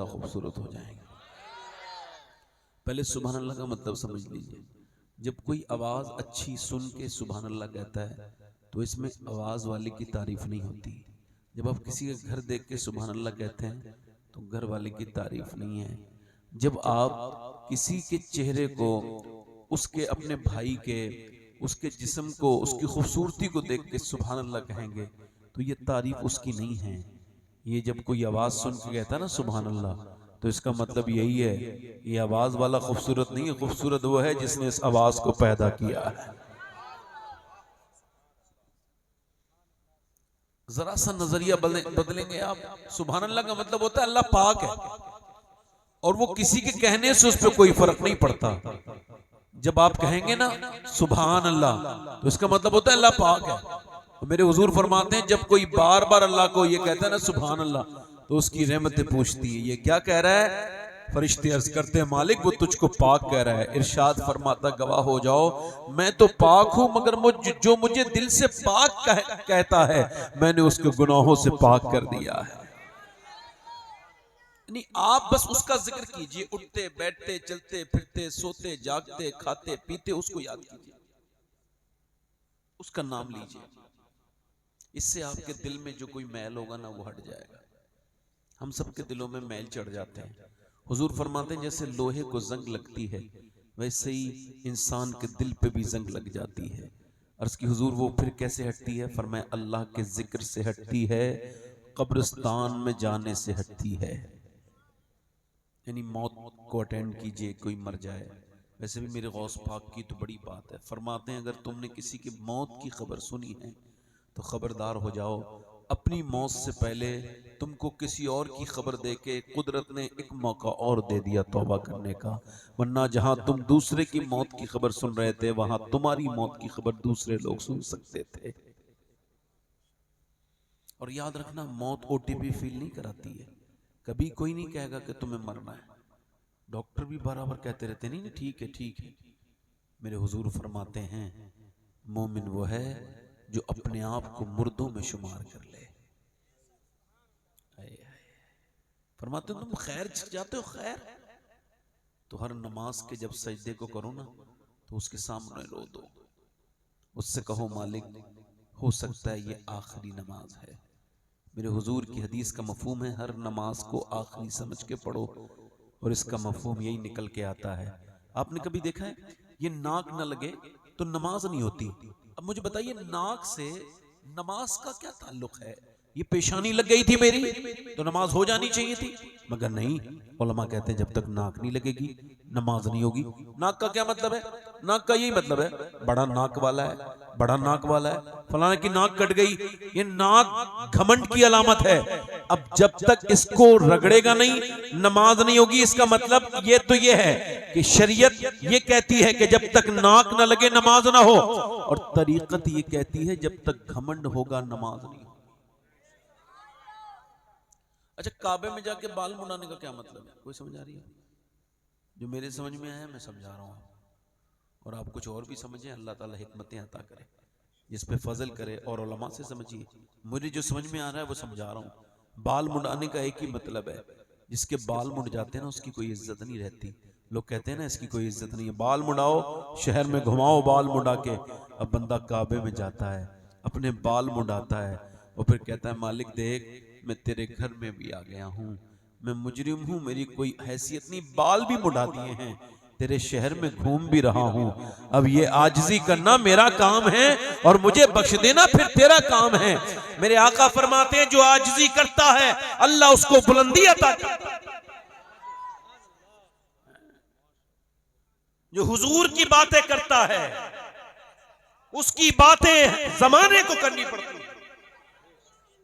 ज्यादा खूबसूरत हो जाएंगे। पहले सुभान अल्लाह का मतलब समझ लीजिए। जब कोई आवाज अच्छी सुन के सुभान अल्लाह कहता है तो इसमें आवाज वाले की तारीफ नहीं होती। जब आप किसी का घर देख के सुभान अल्लाह कहते हैं तो घर वाले की तारीफ नहीं है। जब आप किसी के चेहरे को, उसके अपने भाई के, उसके जिस्म को, उसकी खूबसूरती को देख के सुभान अल्लाह कहेंगे तो ये तारीफ उसकी नहीं है। ये जब कोई आवाज सुन के कहता है ना सुभान अल्लाह, तो इसका मतलब यही है, ये आवाज वाला खूबसूरत नहीं है, खूबसूरत वो है जिसने इस आवाज को पैदा किया है। जरा सा नजरिया बदलेंगे आप। सुभान अल्लाह का मतलब होता है अल्लाह पाक है, और वो किसी के कहने से उस पर कोई फर्क नहीं पड़ता। जब आप कहेंगे ना सुभान अल्लाह तो इसका मतलब होता है अल्लाह पाक है। तो मेरे हुजूर फरमाते हैं जब कोई बार बार अल्लाह को ये कहता है ना सुभान अल्लाह, तो उसकी रहमतें पूछती है ये क्या कह रहा है। फरिश्ते अर्ज करते हैं मालिक वो तुझको पाक कह रहा है। इरशाद फरमाता गवाह हो जाओ मैं तो पाक हूं, मगर जो मुझे दिल से पाक कहता है मैंने उसके गुनाहों से पाक कर दिया है। नहीं, आप बस उसका जिक्र कीजिए, उठते बैठते चलते फिरते सोते जागते खाते पीते उसको याद कीजिए, उसका नाम लीजिए। इससे आपके दिल में जो कोई मैल होगा ना वो हट जाएगा। हम सबके दिलों में मैल चढ़ जाते हैं। हुजूर फरमाते हैं जैसे लोहे को जंग लगती है वैसे ही इंसान के दिल पे भी जंग लग जाती है। अर्ज की हुजूर वो फिर कैसे हटती है। फरमाया अल्लाह के जिक्र से हटती है, कब्रिस्तान में जाने से हटती है। यानी मौत को अटेंड कीजिए, कोई मर जाए। वैसे भी मेरे गौस पाक की तो बड़ी बात है। फरमाते हैं अगर तुमने किसी की मौत की खबर सुनी है तो खबरदार हो जाओ, अपनी मौत से पहले तुमको किसी और की खबर देके कुदरत ने एक मौका और दे दिया तौबा करने का। वरना जहां तुम दूसरे की मौत की खबर सुन रहे थे वहां तुम्हारी मौत की खबर दूसरे लोग सुन सकते थे। और याद रखना मौत ओटीपी फील नहीं कराती है। कभी कोई नहीं कहेगा कि तुम्हें मरना है। डॉक्टर भी बराबर कहते रहते नहीं ठीक है ठीक है। मेरे हुजूर फरमाते हैं मोमिन वो है जो अपने आप को मुर्दों में शुमार कर ले। फरमाते हो तुम खैर जाते हो खैर, तो हर नमाज के जब सजदे को करो ना तो उसके सामने रो दो, उससे कहो मालिक हो सकता है ये आखिरी नमाज है। मेरे हुजूर की हदीस का मफहूम है हर नमाज को आखिरी समझ के पढ़ो, और इसका मफहूम यही निकल के आता है। आपने कभी देखा है ये नाक न लगे तो नमाज नहीं होती। अब मुझे बताइए नाक से नमाज का क्या ताल्लुक है। ये पेशानी लग गई थी मेरी तो नमाज हो जानी चाहिए थी, मगर नहीं। उलमा कहते हैं जब तक नाक नहीं लगेगी नमाज नहीं होगी। नाक का क्या मतलब है। नाक का यही मतलब है बड़ा नाक वाला है, बड़ा नाक वाला है, फलाने की नाक कट गई। ये नाक घमंड की अलामत है। अब जब तक इसको रगड़ेगा नहीं नमाज नहीं होगी। इसका मतलब ये तो ये है कि शरीयत ये कहती है कि जब तक नाक ना लगे नमाज ना हो, और तरीकत ये कहती है जब तक घमंड होगा नमाज नहीं होगी। अच्छा, काबे में जाके बाल मुंडाने का क्या मतलब है, कोई समझ आ रही है। जो मेरे समझ में आया मैं समझा रहा हूं, और आप कुछ और भी समझें। अल्लाह ताला हिकमतें अता करे, जिस पे फजल करे, और उलमा से समझिए। मुझे जो समझ में आ रहा है वो समझा रहा हूं। बाल मुंडाने का एक ही मतलब है, जिसके बाल मुड़ जाते हैं ना उसकी कोई इज्जत नहीं रहती। लोग कहते हैं ना इसकी कोई इज्जत नहीं है, बाल मुड़ाओ शहर में घुमाओ बाल मुड़ा के। अब बंदा काबे में जाता है अपने बाल मुड़ाता है और फिर कहता है मालिक देख मैं तेरे घर में भी आ गया हूं, मैं मुजरिम हूं, मेरी कोई हैसियत नहीं, बाल भी मुड़ा दिए हैं, तेरे शहर में घूम भी रहा हूं। अब ये आजिजी करना मेरा काम है और मुझे बख्श देना फिर तेरा काम है। मेरे आका फरमाते हैं जो आजिजी करता है अल्लाह उसको बुलंदी अता करता है। जो हुजूर की बातें करता है उसकी बातें जमाने को करनी पड़ती है।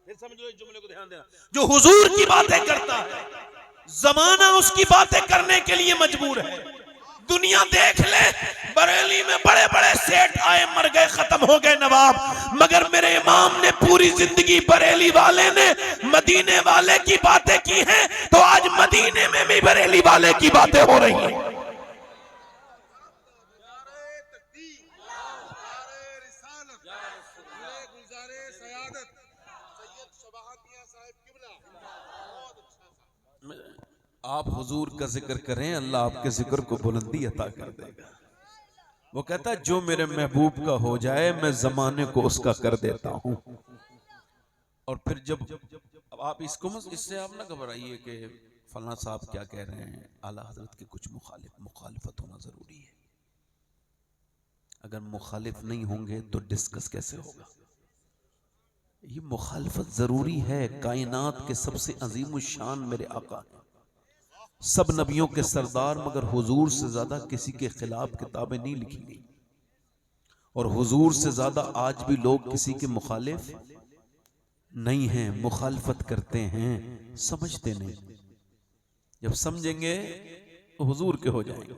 फिर समझो इस जुमले को ध्यान देना। जो हुजूर की बातें करता है जमाना उसकी बातें करने के लिए मजबूर है। दुनिया देख ले, बरेली में बड़े बड़े सेठ आए मर गए खत्म हो गए नवाब, मगर मेरे इमाम ने पूरी जिंदगी बरेली वाले ने मदीने वाले की बातें की हैं, तो आज मदीने में भी बरेली वाले की बातें हो रही हैं। आप हुजूर का जिक्र करें, अल्लाह आपके जिक्र को बुलंदी अता कर देगा। वो कहता है जो मेरे महबूब का हो जाए मैं जमाने को उसका कर देता हूं। और फिर जब अब आप इसको इससे आप ना घबराइए कि फला साहब क्या कह रहे हैं, आला हजरत के कुछ मुखालिफत होना जरूरी है। अगर मुखालिफ नहीं होंगे तो डिस्कस कैसे होगा? ये मुखालफत जरूरी है। कायनात के सबसे अजीम शान मेरे आका है, सब नबियों के सरदार, मगर हुजूर से ज्यादा किसी के खिलाफ किताबें नहीं लिखी गई। और हुजूर से ज्यादा आज भी लोग किसी के मुखालिफ नहीं हैं, मुखालफत करते हैं, समझते नहीं। जब समझेंगे तो हुजूर के हो जाएंगे।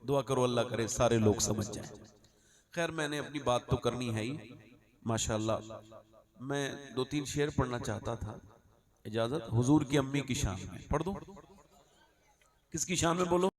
दुआ करो अल्लाह करे सारे लोग समझ जाएं। खैर मैंने अपनी बात तो करनी है ही। माशाअल्लाह मैं 2-3 शेर पढ़ना चाहता था, इजाजत? हुजूर की अम्मी की शान में पढ़ दूं? किसकी शान में बोलो?